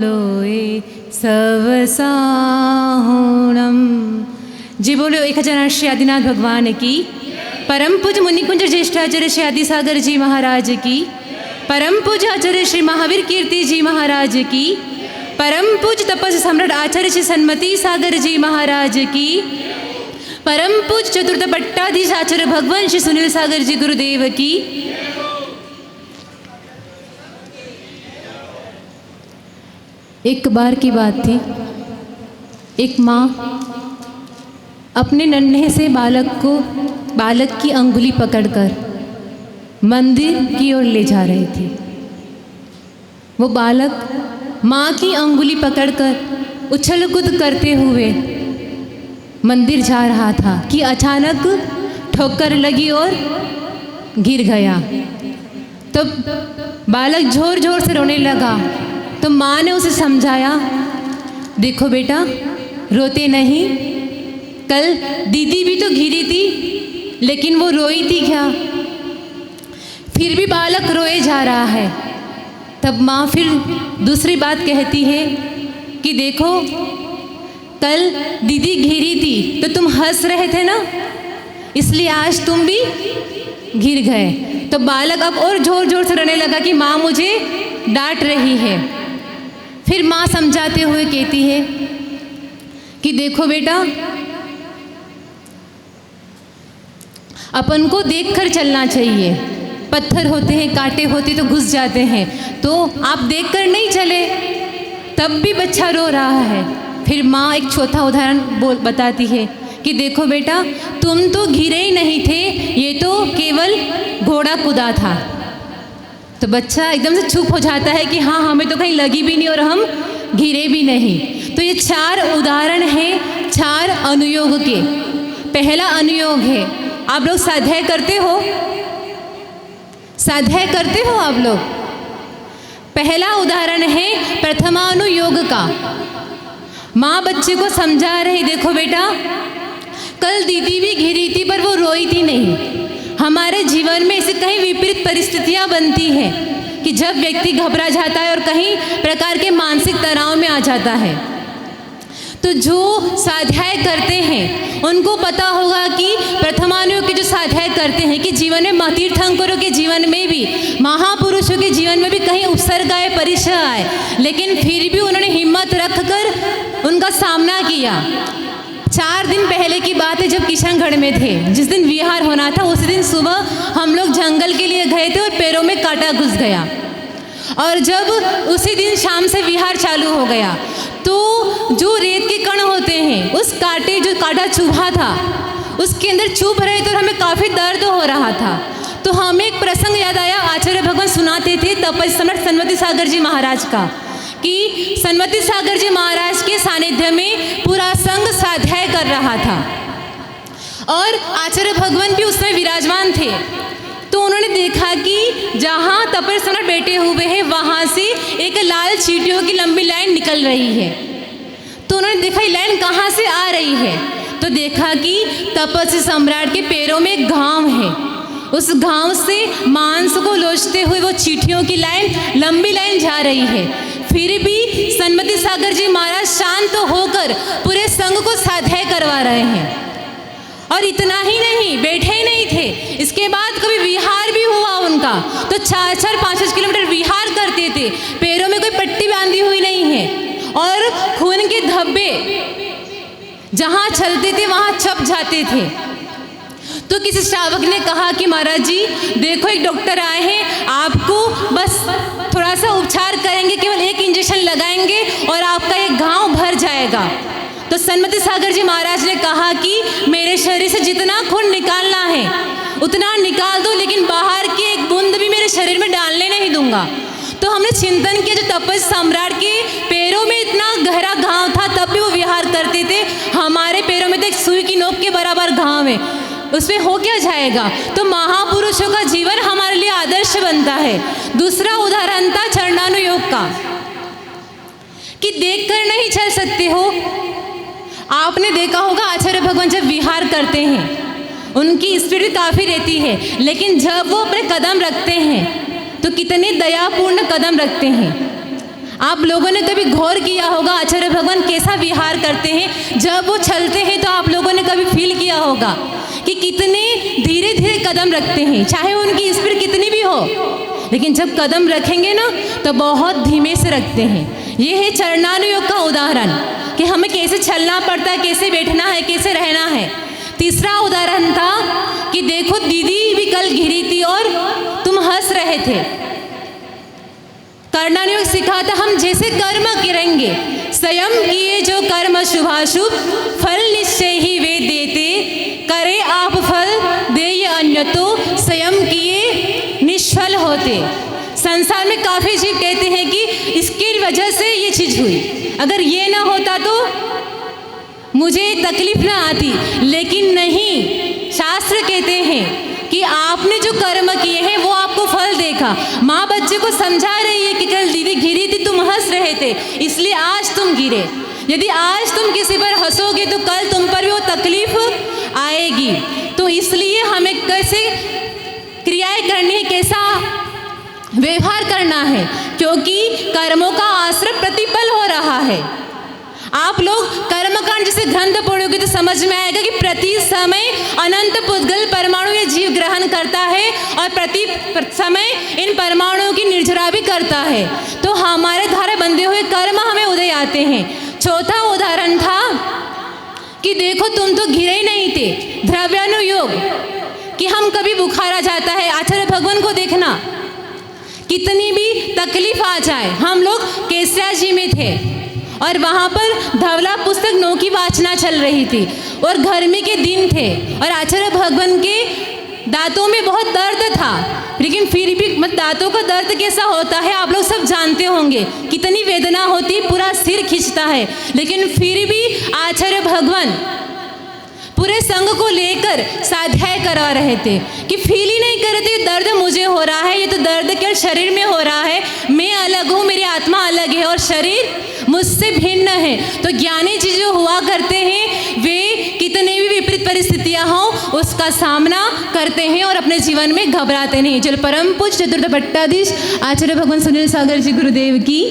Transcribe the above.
लोए सवसाहुणम। जी बोलो 1008 श्री आदिनाथ भगवान की। परम पूज मुनिकुंज ज्येष्ठाचार्य श्री आदिसागर जी महाराज की। परम पूज आचार्य श्री महावीर कीर्ति जी महाराज की। परम पूज तपस्वी सम्राट आचार्य श्री सन्मति सागर जी महाराज की। परम पूज चतुर्थ पट्टाधीश आचार्य भगवान श्री सुनील सागर जी गुरुदेव की। एक बार की बात थी, एक माँ अपने नन्हे से बालक की अंगुली पकड़कर मंदिर की ओर ले जा रही थी। वो बालक माँ की अंगुली पकड़कर उछल कूद करते हुए मंदिर जा रहा था कि अचानक ठोकर लगी और गिर गया। तो बालक जोर जोर से रोने लगा। तो माँ ने उसे समझाया, देखो बेटा रोते नहीं, कल दीदी भी तो गिरी थी लेकिन वो रोई थी क्या? फिर भी बालक रोए जा रहा है। तब माँ फिर दूसरी बात कहती है कि देखो कल दीदी घिरी थी तो तुम हंस रहे थे ना, इसलिए आज तुम भी गिर गए। तो बालक अब और जोर जोर से रोने लगा कि माँ मुझे डांट रही है। फिर माँ समझाते हुए कहती है कि देखो बेटा, अपन को देखकर चलना चाहिए। पत्थर होते हैं, कांटे होते तो घुस जाते हैं, तो आप देखकर नहीं चले तब भी बच्चा रो रहा है। फिर माँ एक चौथा उदाहरण बताती है कि देखो बेटा, तुम तो गिरे ही नहीं थे, ये तो केवल घोड़ा कूदा था। तो बच्चा एकदम से चुप हो जाता है कि हाँ हमें तो कहीं लगी भी नहीं और हम गिरे भी नहीं। तो ये 4 उदाहरण हैं 4 अनुयोग के। पहला अनुयोग है, आप लोग स्वाध्याय करते हो? स्वाध्याय करते हो आप लोग? पहला उदाहरण है प्रथमानुयोग का। माँ बच्चे को समझा रही, देखो बेटा कल दीदी भी घिरी थी पर वो रोई थी नहीं। हमारे जीवन में ऐसे कई विपरीत परिस्थितियां बनती हैं कि जब व्यक्ति घबरा जाता है और कहीं प्रकार के मानसिक तनाव में आ जाता है। तो जो स्वाध्याय करते हैं उनको पता होगा कि प्रथमानुयोग के जो स्वाध्याय करते हैं कि जीवन में तीर्थंकरों के जीवन में भी, महापुरुषों के जीवन में भी कहीं उपसर्ग आए, परिचय आए, लेकिन फिर भी उन्होंने हिम्मत रखकर उनका सामना किया। 4 दिन पहले की बात है, जब किशनगढ़ में थे, जिस दिन विहार होना था उसी दिन सुबह हम लोग जंगल के लिए गए थे और पैरों में कांटा घुस गया। और जब उसी दिन शाम से विहार चालू हो गया तो जो रेत के कण होते हैं, उस कांटे जो कांटा चुभा था उसके अंदर चुभ रहे थे और हमें काफ़ी दर्द हो रहा था। तो हमें एक प्रसंग याद आया, आचार्य भगवान सुनाते थे तपस्वी सम्राट सन्मति सागर जी महाराज का, कि सन्मति सागर जी महाराज के सानिध्य में पूरा संघ स्वाध्याय कर रहा था और आचार्य भगवान भी उसमें विराजमान थे। तो उन्होंने देखा कि जहाँ तपस्वी सम्राट बैठे हुए हैं वहाँ से एक लाल चींटियों की लंबी लाइन निकल रही है। तो उन्होंने देखा ये लाइन कहाँ से आ रही है, तो देखा कि तपस्वी सम्राट के पैरों में एक घाव है। उस घाव से मांस को लोचते हुए वो चींटियों की लाइन, लंबी लाइन जा रही है। फिर भी सन्मति सागर जी महाराज शांत होकर पूरे संघ को स्वाध्याय करवा रहे हैं। और इतना ही नहीं, बैठे ही नहीं थे, इसके बाद कभी विहार भी हुआ उनका, तो 4-4, 5-5 किलोमीटर विहार करते थे। पैरों में कोई पट्टी बांधी हुई नहीं है और खून के धब्बे जहाँ चलते थे वहाँ छप जाते थे। तो किसी श्रावक ने कहा कि महाराज जी देखो, एक डॉक्टर आए हैं, आपको बस थोड़ा सा उपचार करेंगे, केवल एक इंजेक्शन लगाएंगे और आपका एक घाव भर जाएगा। तो सन्मति सागर जी महाराज ने कहा कि मेरे शरीर से जितना खून निकालना है उतना निकाल दो, लेकिन बाहर की एक बूंद भी मेरे शरीर में डालने नहीं दूंगा। तो हमने चिंतन किया, जो तपस्वी सम्राट के पैरों में इतना गहरा घाव था तब भी वो विहार करते थे, हमारे पैरों में तो एक सुई की नोक के बराबर घाव है, उसमें हो क्या जाएगा। तो महापुरुषों का जीवन हमारे लिए आदर्श बनता है। दूसरा उदाहरण था चरणानुयोग का, कि देखकर नहीं चल सकते हो। आपने देखा होगा आचार्य भगवान जब विहार करते हैं उनकी स्पीड भी काफ़ी रहती है, लेकिन जब वो अपने कदम रखते हैं तो कितने दयापूर्ण कदम रखते हैं। आप लोगों ने कभी गौर किया होगा आचार्य भगवान कैसा विहार करते हैं। जब वो चलते हैं तो आप लोगों ने कभी फील किया होगा कि कितने धीरे धीरे कदम रखते हैं, चाहे उनकी स्पीड कितनी भी हो, लेकिन जब कदम रखेंगे ना तो बहुत धीमे से रखते हैं। ये है चरणानुयोग का उदाहरण कि हमें कैसे चलना पड़ता है, कैसे बैठना है, कैसे रहना है। तीसरा उदाहरण था कि देखो दीदी भी कल घिरी थी और तुम हंस रहे थे। कर्णानुयोग सिखाता हम जैसे कर्म करेंगे, स्वयं किए जो कर्म शुभाशुभ फल निश्चय ही वे देते, करे आप फल दे अन्य तो स्वयं किए निष्फल होते। संसार में काफ़ी जीव कहते हैं कि इसकी वजह से ये चीज़ हुई, अगर ये ना होता तो मुझे तकलीफ ना आती। लेकिन नहीं, शास्त्र कहते हैं कि आपने जो कर्म किए हैं वो आपको फल देगा। माँ बच्चे को समझा रही है कि कल दीदी गिरी थी, तुम हंस रहे थे, इसलिए आज तुम गिरे। यदि आज तुम किसी पर हंसोगे तो कल तुम पर भी वो तकलीफ आएगी। तो इसलिए हमें कैसे क्रियाएं करनी है, कैसा व्यवहार करना है, क्योंकि कर्मों का आश्रय प्रतिपल हो रहा है। आप लोग कर्मकांड जैसे ग्रंथ पढ़ोगे तो समझ में आएगा कि प्रति समय अनंत पुद्गल परमाणु ये जीव ग्रहण करता है और प्रति समय इन परमाणुओं की निर्जरा भी करता है। तो हमारे द्वारा बंधे हुए कर्म हमें उदय आते हैं। चौथा उदाहरण था कि देखो तुम तो घिरे ही नहीं थे, द्रव्यानुयोग कि हम कभी बुखार आ जाता है, आचार्य भगवान को देखना, कितनी भी तकलीफ आ जाए। हम लोग केसरिया जी में थे और वहाँ पर धवला पुस्तक 9 की वाचना चल रही थी और गर्मी के दिन थे और आचार्य भगवान के दांतों में बहुत दर्द था, लेकिन फिर भी दांतों का दर्द कैसा होता है आप लोग सब जानते होंगे, कितनी वेदना होती है, पूरा सिर खींचता है। लेकिन फिर भी आचार्य भगवान पूरे संघ को लेकर स्वाध्याय करा रहे थे कि फील ही नहीं कर रहे थे दर्द मुझे हो रहा है, ये तो दर्द केवल शरीर में हो रहा है, मैं अलग हूँ, मेरी आत्मा अलग है और शरीर मुझसे भिन्न है। तो ज्ञानी जी जो हुआ करते हैं वे कितने भी विपरीत परिस्थितियाँ हों उसका सामना करते हैं और अपने जीवन में घबराते नहीं। चल परम पूज्य चतुर्थ भट्टाधीश आचार्य भगवान सुनील सागर जी गुरुदेव की